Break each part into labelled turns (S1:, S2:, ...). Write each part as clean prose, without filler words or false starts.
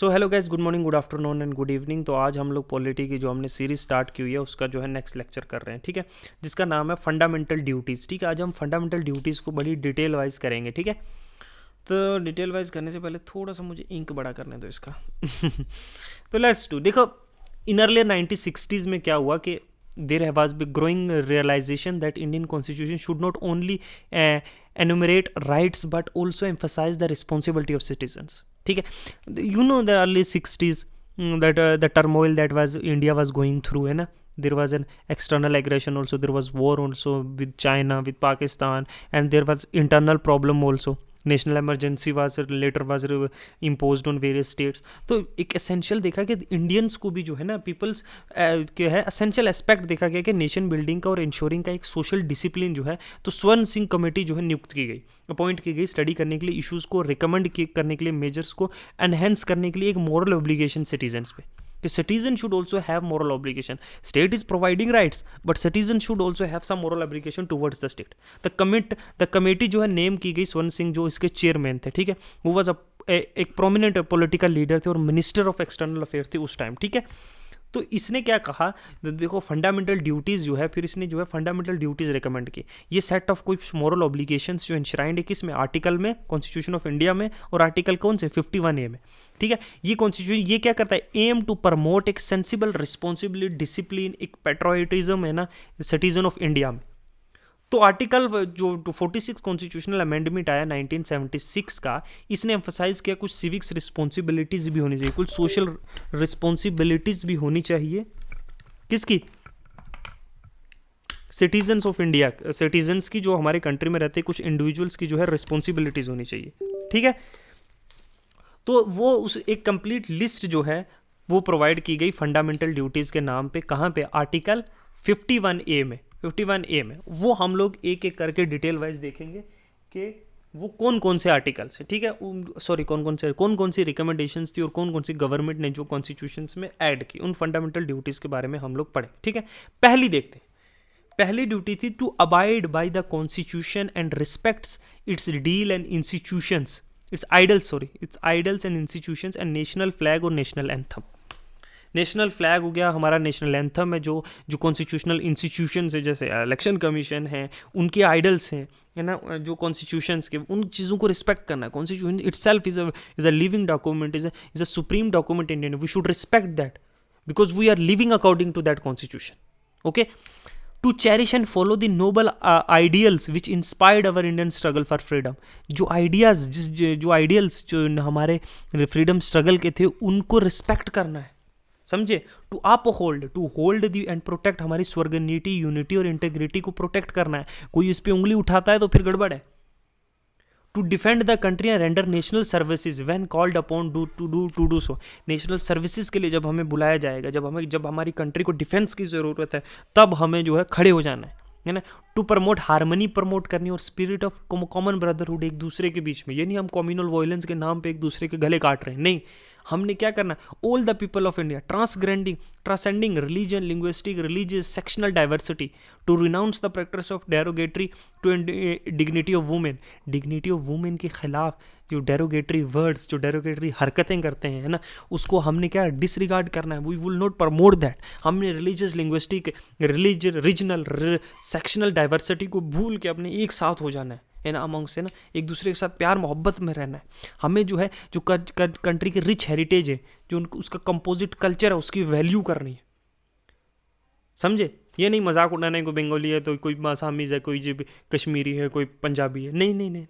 S1: So hello guys, good morning, good afternoon and good evening. तो आज हम लोग पॉलिटी की जो हमने सीरीज स्टार्ट की हुई है उसका जो है नेक्स्ट लेक्चर कर रहे हैं, ठीक है, जिसका नाम है फंडामेंटल ड्यूटीज़। ठीक है, आज हम फंडामेंटल ड्यूटीज़ को बड़ी डिटेल वाइज करेंगे, ठीक है। तो डिटेल वाइज करने से पहले थोड़ा सा मुझे इंक बड़ा करने दो इसका तो लेट्स डू। देखो, इन अर्लियर 1960s में क्या हुआ कि there was been growing realization that Indian constitution should not only enumerate rights but also emphasize the responsibility of citizens. ठीक है, you know the early 60s, that the turmoil that was India was going through, है ना. There was an external aggression also, there was war also with China, with Pakistan, and there was internal problem also. National emergency was later was imposed on various states. तो एक essential देखा कि Indians को भी जो है ना peoples के है एसेंशियल एस्पेक्ट देखा गया कि नेशन बिल्डिंग का और इंश्योरिंग का एक सोशल डिसिप्लिन जो है, तो स्वर्ण सिंह कमेटी जो है नियुक्त की गई, अपॉइंट की गई स्टडी करने के लिए, इश्यूज़ को रिकमेंड करने के लिए, मेजर्स को एनहेंस करने के लिए एक मॉरल ऑब्लिगेशन सिटीजन्स पे कि citizen should also have moral obligation. State is providing rights, but citizen should also have some moral obligation towards the state. The committee जो है नेम की गई, स्वर्ण सिंह जो इसके चेयरमैन थे, ठीक है, वो वॉज एक प्रोमिनेंट पॉलिटिकल लीडर थे और मिनिस्टर ऑफ एक्सटर्नल अफेयर थे उस टाइम, ठीक है। तो इसने क्या कहा, देखो फंडामेंटल ड्यूटीज़ जो है, फिर इसने जो है फंडामेंटल ड्यूटीज़ रिकमेंड की। ये सेट ऑफ कुछ मॉरल ऑब्लिगेशंस जो इंश्राइंड है किस में, आर्टिकल में, कॉन्स्टिट्यूशन ऑफ इंडिया में, और आर्टिकल कौन से 51A में, ठीक है। ये कॉन्स्टिट्यूशन ये क्या करता है, एम टू प्रमोट एक सेंसिबल रिस्पॉन्सिबिलिटी, डिसिप्लिन, एक पेट्रोटिज्म है ना सिटीजन ऑफ इंडिया में। तो आर्टिकल जो 46 कॉन्स्टिट्यूशनल अमेंडमेंट आया 1976 का, इसने एम्फसाइज किया कुछ सिविक्स रिस्पॉन्सिबिलिटीज़ भी होनी चाहिए, कुछ सोशल रिस्पॉन्सिबिलिटीज़ भी होनी चाहिए। किसकी? सिटीजन्स ऑफ इंडिया, सिटीजन्स की, जो हमारे कंट्री में रहते हैं, कुछ इंडिविजुअल्स की जो है रिस्पॉन्सिबिलिटीज़ होनी चाहिए, ठीक है। तो वो उस एक कंप्लीट लिस्ट जो है वो प्रोवाइड की गई फंडामेंटल ड्यूटीज़ के नाम पे, कहाँ पे, आर्टिकल 51A में। 51A में वो हम लोग एक एक करके डिटेल वाइज देखेंगे कि वो कौन कौन से आर्टिकल्स हैं, ठीक है, सॉरी कौन कौन सी रिकमेंडेशंस थी और कौन कौन सी गवर्नमेंट ने जो कॉन्स्टिट्यूशंस में ऐड की, उन फंडामेंटल ड्यूटीज़ के बारे में हम लोग पढ़े, ठीक है। पहली देखते हैं, पहली ड्यूटी थी to abide by the constitution and respects its deal and institutions, its ideals and institutions and national flag और नेशनल एंथम। नेशनल फ्लैग हो गया हमारा, नेशनल एंथम है, जो कॉन्स्टिट्यूशनल इंस्टीट्यूशंस है, जैसे इलेक्शन कमीशन है, उनके आइडल्स हैं, है ना, जो कॉन्स्टिट्यूशंस के, उन चीज़ों को रिस्पेक्ट करना है। Constitution itself is a living document, is a supreme document Indian, we should respect that because we are living according to that constitution, okay. To cherish and follow the noble ideals which inspired our Indian struggle for freedom, जो ideals जो हमारे freedom struggle के थे, उनको respect करना है, समझे। To hold the and protect, हमारी स्वर्गनीति, यूनिटी और इंटेग्रिटी को प्रोटेक्ट करना है। कोई इस पे उंगली उठाता है तो फिर गड़बड़ है। To defend the country and render national services when called upon to do so, national services के लिए जब हमें बुलाया जाएगा, जब हमारी कंट्री को डिफेंस की ज़रूरत है, तब हमें जो है खड़े हो जाना है ना। टू प्रमोट हार्मनी, प्रमोट करनी, और स्पिरिट ऑफ कॉमन ब्रदरहुड, एक दूसरे के बीच में। ये नहीं हम कम्युनल वायलेंस के नाम पे एक दूसरे के गले काट रहे हैं, नहीं, हमने क्या करना, all the people of India, transcending religion, linguistic, religious, sectional diversity, to renounce the practice of derogatory to dignity of women के खिलाफ जो डेरोगेटरी वर्ड्स, जो डेरोगेटरी हरकतें करते हैं, है ना, उसको हमने क्या डिसरिगार्ड करना है। We will not promote that. हमने religious, linguistic, regional, sectional diversity को भूल के अपने एक साथ हो जाना है ना, अमंग से ना, एक दूसरे के साथ प्यार मोहब्बत में रहना है। हमें जो है, जो कंट्री के रिच हेरिटेज है, जो उसका कंपोजिट कल्चर है, उसकी वैल्यू करनी है, समझे। ये नहीं मजाक उड़ाना है, कोई बंगाली है तो कोई आसामीज है, कोई जो कश्मीरी है, कोई पंजाबी है, नहीं,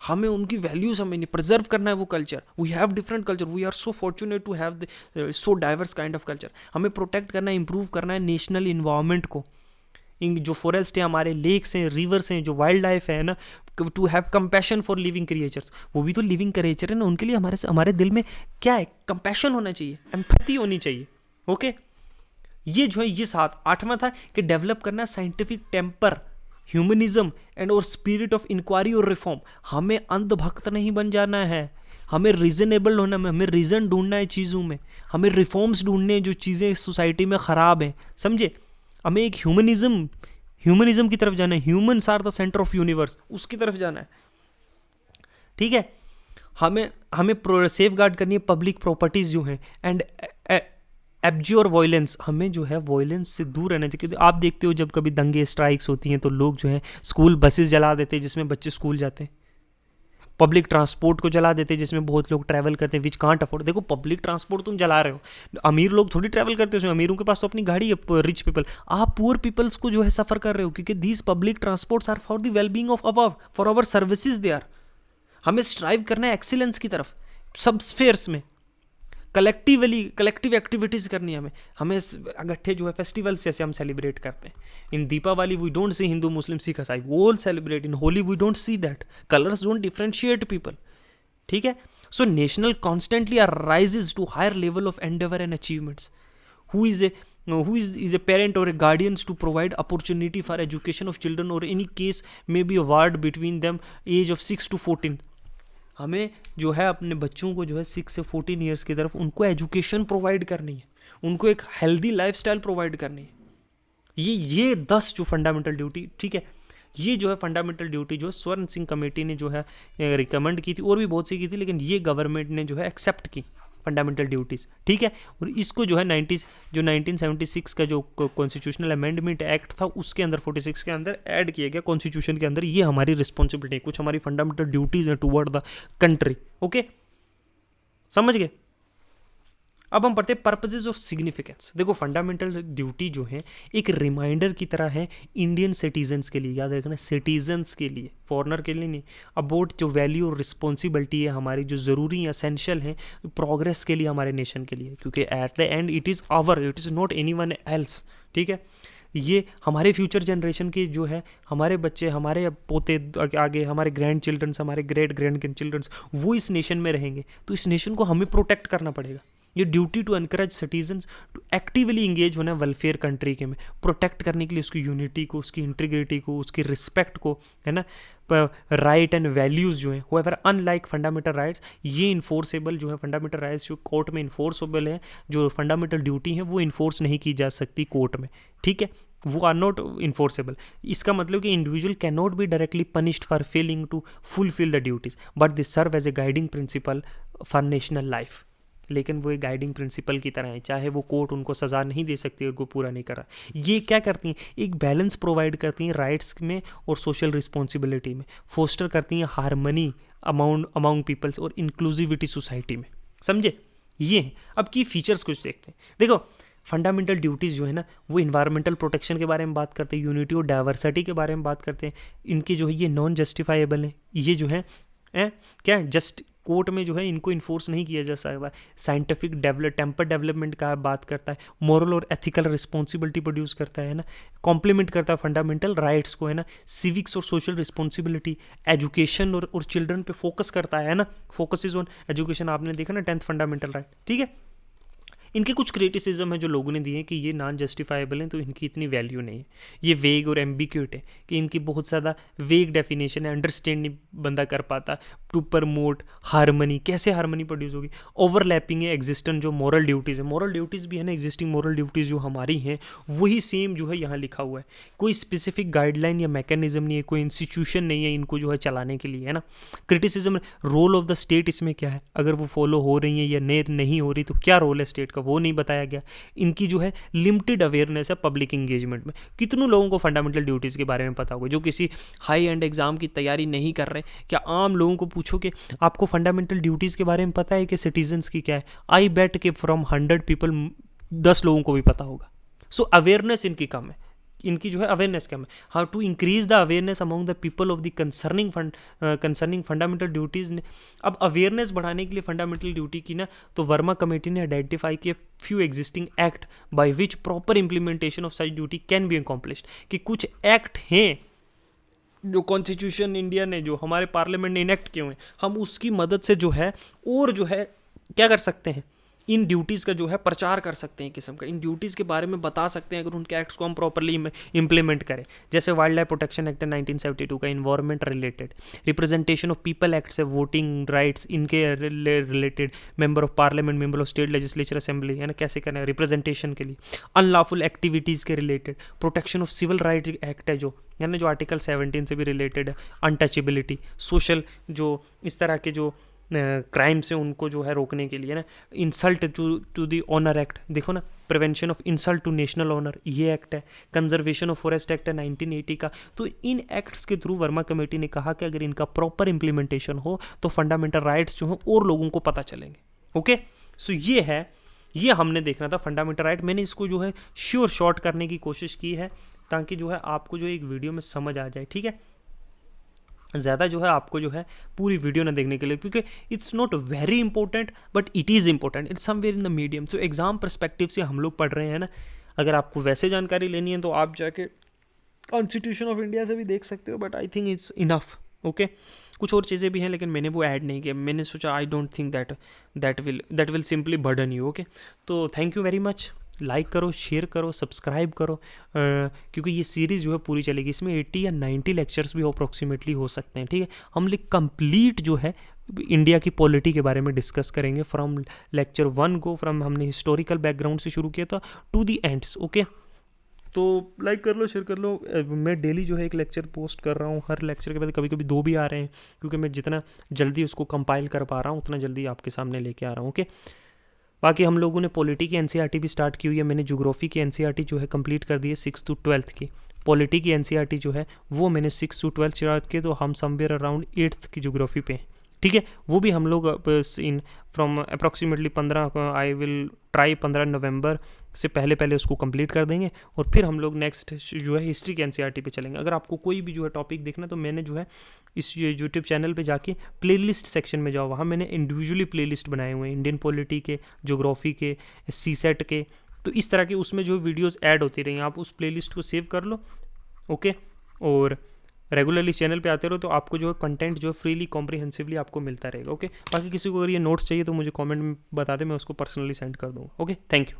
S1: हमें उनकी वैल्यूज हमें नहीं प्रिजर्व करना है वो culture. We have different culture, we are so fortunate to have so diverse kind of culture. हमें प्रोटेक्ट करना है, इंप्रूव करना है नेशनल इन्वायरमेंट को, जो फॉरेस्ट है, हमारे लेक्स हैं, रिवर्स हैं, जो वाइल्ड लाइफ है ना, to have compassion for living creatures, वो भी तो लिविंग क्रिएचर है ना, उनके लिए हमारे दिल में क्या है, कंपैशन होना चाहिए, एम्पैथी होनी चाहिए, ओके। ये जो है, ये 8वां था कि डेवलप करना साइंटिफिक टेम्पर, ह्यूमनिज्म एंड और स्पिरिट ऑफ इंक्वायरी और रिफॉर्म। हमें अंधभक्त नहीं बन जाना है, हमें रीजनेबल होना है, हमें रीज़न ढूंढना है चीज़ों में, हमें रिफॉर्म्स ढूंढने हैं जो चीज़ें सोसाइटी में ख़राब हैं, समझे। हमें एक ह्यूमनिज्म की तरफ जाना है, humans are the centre of universe, उसकी तरफ जाना है, ठीक है। हमें हमें सेफ गार्ड करनी है पब्लिक प्रॉपर्टीज़ जो हैं, एंड एब्ज्योर वॉयलेंस, हमें जो है वॉयलेंस से दूर रहना चाहिए। आप देखते हो जब कभी दंगे स्ट्राइक्स होती हैं तो लोग जो है स्कूल बसेस जला देते हैं जिसमें बच्चे स्कूल जाते हैं, पब्लिक ट्रांसपोर्ट को जला देते हैं जिसमें बहुत लोग ट्रैवल करते हैं, विच कांट अफोर्ड। देखो पब्लिक ट्रांसपोर्ट तुम जला रहे हो, अमीर लोग थोड़ी ट्रैवल करते हैं उसमें, अमीरों के पास तो अपनी गाड़ी है, रिच पीपल। आप पुअर पीपल्स को जो है सफ़र कर रहे हो, क्योंकि these public transports are for the wellbeing of our, for our services they are. हमें स्ट्राइव करना है एक्सीलेंस की तरफ सब स्फेयर्स में, कलेक्टिव एक्टिविटीज़ करनी है हमें अगट्ठे जो है फेस्टिवल्स जैसे हम सेलिब्रेट करते हैं। In Deepavali we don't see Hindu Muslim Sikh Isai, वो all celebrate. In Holi we don't see that, colours don't differentiate people, ठीक है। So national constantly rises to higher level of endeavour and achievements. who is a parent or a guardians to provide opportunity for education of children, or any case may be a ward between them age of 6 to 14। हमें जो है अपने बच्चों को जो है 6 से 14 years की तरफ उनको एजुकेशन प्रोवाइड करनी है, उनको एक हेल्दी लाइफस्टाइल प्रोवाइड करनी है। ये 10 जो फंडामेंटल ड्यूटी, ठीक है, ये जो है फंडामेंटल ड्यूटी जो स्वर्ण सिंह कमेटी ने जो है रिकमेंड की थी, और भी बहुत सी की थी, लेकिन ये गवर्नमेंट ने जो है एक्सेप्ट की फंडामेंटल ड्यूटीज़, ठीक है। और इसको जो है 1976 का जो कॉन्स्टिट्यूशनल अमेंडमेंट एक्ट था उसके अंदर 46 के अंदर ऐड किया गया कॉन्स्टिट्यूशन के अंदर। ये हमारी रिस्पॉन्सिबिलिटी है, कुछ हमारी फंडामेंटल ड्यूटीज़ हैं टुवर्ड द कंट्री। ओके, समझ गए। अब हम पढ़ते हैं पर्पसेस ऑफ सिग्निफिकेंस। देखो फंडामेंटल ड्यूटी जो है एक रिमाइंडर की तरह है इंडियन सिटीजन्स के लिए, याद रखना सिटीजन्स के लिए, फॉरनर के लिए नहीं, अबाउट जो वैल्यू और रिस्पॉन्सिबिलिटी है हमारी, जो ज़रूरी असेंशियल है प्रोग्रेस के लिए हमारे नेशन के लिए, क्योंकि at the end it is our, it is not any one else, ठीक है। ये हमारे फ्यूचर जनरेशन के जो है हमारे बच्चे, हमारे पोते आगे, हमारे ग्रैंड चिल्ड्रंस, हमारे ग्रेट ग्रैंड चिल्ड्रंस, वो इस नेशन में रहेंगे, तो इस नेशन को हमें प्रोटेक्ट करना पड़ेगा। ये duty to encourage citizens to actively engage होना वेलफेयर कंट्री के में, प्रोटेक्ट करने के लिए उसकी यूनिटी को, उसकी इंटीग्रिटी को, उसकी रिस्पेक्ट को, है ना, राइट एंड वैल्यूज़ जो हैं होएवर अनलाइक फंडामेंटल राइट्स, ये इन्फोर्सेबल जो है फंडामेंटल राइट्स जो कोर्ट में इन्फोर्सेबल है, जो फंडामेंटल ड्यूटी है वो इन्फोर्स नहीं की जा सकती कोर्ट में, ठीक है, वो आर नॉट इन्फोर्सेबल। इसका मतलब कि individual can not be directly punished for failing to fulfil the duties, but this serve as a guiding principle for national life. लेकिन वो एक गाइडिंग प्रिंसिपल की तरह है, चाहे वो कोर्ट उनको सज़ा नहीं दे सकती उनको पूरा नहीं कर रहा। ये क्या करती हैं, एक बैलेंस प्रोवाइड करती हैं राइट्स में और सोशल रिस्पॉन्सिबिलिटी में, फोस्टर करती हैं हारमनी अमाउंग पीपल्स और इंक्लूसिविटी सोसाइटी में, समझे। ये हैं। अब की फीचर्स कुछ देखते हैं। देखो फंडामेंटल ड्यूटीज़ जो है ना वो इन्वायरमेंटल प्रोटेक्शन के बारे में बात करते हैं, यूनिटी और डाइवर्सिटी के बारे में बात करते हैं। इनकी जो है ये नॉन जस्टिफाइबल है, ये जो है क्या जस्ट कोर्ट में जो है इनको इन्फोर्स नहीं किया जा सकता। साइंटिफिक टेम्पर डेवलपमेंट का बात करता है, मॉरल और एथिकल रिस्पॉन्सिबिलिटी प्रोड्यूस करता है ना, कॉम्प्लीमेंट करता है फंडामेंटल राइट्स को, है ना, सिविक्स और सोशल रिस्पॉन्सिबिलिटी, एजुकेशन और चिल्ड्रन पे फोकस करता है ना, फोकस इज ऑन एजुकेशन, आपने देखा ना 10th फंडामेंटल राइट, ठीक है। इनके कुछ क्रिटिसिज्म है जो लोगों ने दिए हैं कि ये नॉन जस्टिफाइबल हैं तो इनकी इतनी वैल्यू नहीं है, ये वेग और एम्बिक्यूट है, कि इनकी बहुत ज़्यादा वेग डेफिनेशन है, अंडरस्टैंड नहीं बंदा कर पाता। टू प्रमोट हारमनी, कैसे हारमनी प्रोड्यूस होगी, ओवरलैपिंग है एग्जिस्टेंट जो मॉरल ड्यूटीज़ है, मॉरल ड्यूटीज़ भी है ना, एग्जिस्टिंग मॉरल ड्यूटीज़ जो हमारी हैं वही सेम जो है यहाँ लिखा हुआ है, कोई स्पेसिफिक गाइडलाइन या मैकेनिज्म नहीं है, कोई इंस्टीट्यूशन नहीं है इनको जो है चलाने के लिए, है ना। Criticism, role of the state इसमें क्या है, अगर वो फॉलो हो रही है या नहीं हो रही तो क्या रोल है स्टेट का, वो नहीं बताया गया। इनकी जो है लिमिटेड अवेयरनेस है पब्लिक इंगेजमेंट में। कितनों लोगों को फंडामेंटल ड्यूटीज़ के बारे में पता होगा जो किसी हाई एंड एग्जाम की तैयारी नहीं कर रहे? क्या आम लोगों को पूछो कि आपको फंडामेंटल ड्यूटीज़ के बारे में पता है कि सिटीजन्स की क्या है? आई बेट कि फ्रॉम 100 पीपल 10 लोगों को भी पता होगा। सो अवेयरनेस इनकी कम है, इनकी जो है अवेयरनेस कम है। How to increase the awareness among the people of the concerning fundamental duties ने, अब अवेयरनेस बढ़ाने के लिए फंडामेंटल ड्यूटी की ना, तो वर्मा कमेटी ने आइडेंटिफाई किया few existing act by which proper implementation of such duty can be accomplished, कि कुछ एक्ट हैं जो कॉन्स्टिट्यूशन इंडिया ने, जो हमारे पार्लियामेंट ने इनेक्ट किए हुए हैं, हम उसकी मदद से जो है और जो है क्या कर सकते हैं, इन ड्यूटीज़ का जो है प्रचार कर सकते हैं, किस्म का इन ड्यूटीज़ के बारे में बता सकते हैं अगर उनके एक्ट्स को हम प्रॉपरली इंप्लीमेंट करें। जैसे वाइल्ड लाइफ प्रोटेक्शन एक्ट 1972 का environment related, representation of people act से वोटिंग राइट्स इनके related, member of parliament, member of state legislature assembly, है ना, कैसे करना है रिप्रेजेंटेशन के लिए, अनलॉफुल एक्टिविटीज़ के related, protection of civil right act है जो है ना, जो आर्टिकल 17 से भी रिलेटेड है, अनटचेबिलिटी, सोशल जो इस तरह के जो क्राइम से उनको जो है रोकने के लिए ना, insult to the honour act, देखो ना, prevention of insult to national honour, ये एक्ट है, कंजर्वेशन ऑफ फॉरेस्ट एक्ट है 1980 का। तो इन एक्ट्स के थ्रू वर्मा कमेटी ने कहा कि अगर इनका प्रॉपर इंप्लीमेंटेशन हो तो फंडामेंटल राइट्स जो हैं और लोगों को पता चलेंगे। ओके, सो ये है, ये हमने देखना था फंडामेंटल राइट। मैंने इसको जो है श्योर शॉर्ट करने की कोशिश की है ताकि जो है आपको जो एक वीडियो में समझ आ जाए, ठीक है। ज़्यादा जो है आपको जो है पूरी वीडियो ना देखने के लिए, क्योंकि it's not very important but it is important, it's somewhere in the medium. So exam perspective से हम लोग पढ़ रहे हैं ना, अगर आपको वैसे जानकारी लेनी है तो आप जाके कॉन्स्टिट्यूशन ऑफ इंडिया से भी देख सकते हो, but I think it's enough. Okay, कुछ और चीज़ें भी हैं लेकिन मैंने वो ऐड नहीं किया, मैंने सोचा I don't think that will simply burden you. Okay, तो thank you very much, like करो, शेयर करो, सब्सक्राइब करो, क्योंकि ये सीरीज़ जो है पूरी चलेगी, इसमें 80 या 90 लेक्चर्स भी अप्रोक्सीमेटली हो सकते हैं, ठीक है। हम लोग कंप्लीट जो है इंडिया की पॉलिटी के बारे में डिस्कस करेंगे, फ्रॉम लेक्चर 1 को, फ्रॉम हमने हिस्टोरिकल बैकग्राउंड से शुरू किया था टू दी एंड्स। ओके, तो लाइक कर लो, शेयर कर लो। मैं डेली जो है एक लेक्चर पोस्ट कर रहा हूँ, हर लेक्चर के बाद कभी कभी 2 भी आ रहे हैं, क्योंकि मैं जितना जल्दी उसको कंपाइल कर पा रहा हूँ उतना जल्दी आपके सामने लेके आ रहा हूँ। ओके, बाकी हम लोगों ने पॉलिटी की एनसीईआरटी भी स्टार्ट की हुई है, मैंने ज्योग्राफी की एनसीईआरटी जो है कंप्लीट कर दी है 6 to 12 की। पॉलिटी की एनसीईआरटी जो है वो मैंने 6 to 12 स्टार्ट की, तो हम समवेयर अराउंड 8th की ज्योग्राफी पे हैं, ठीक है। वो भी हम लोग in from approximately 15 I will try 15 नवंबर से पहले उसको कंप्लीट कर देंगे, और फिर हम लोग नेक्स्ट जो है हिस्ट्री के एनसीईआरटी पे चलेंगे। अगर आपको कोई भी जो है टॉपिक देखना तो मैंने जो है इस यूट्यूब चैनल पे जाके प्लेलिस्ट सेक्शन में जाओ, वहाँ मैंने इंडिविजुअली प्लेलिस्ट बनाए हुए हैं, इंडियन पॉलिटी के, ज्योग्राफी के, सीसेट के, तो इस तरह के उसमें जो वीडियोज़ ऐड होती रही, आप उस प्लेलिस्ट को सेव कर लो। ओके, और रेगुलरली चैनल पे आते रहो तो आपको जो है कंटेंट जो है फ्रीली कॉम्प्रिहेंसिवली आपको मिलता रहेगा। ओके, बाकी किसी को अगर ये नोट्स चाहिए तो मुझे कमेंट में बता दे, मैं उसको पर्सनली सेंड कर दूँगा। Okay, thank you.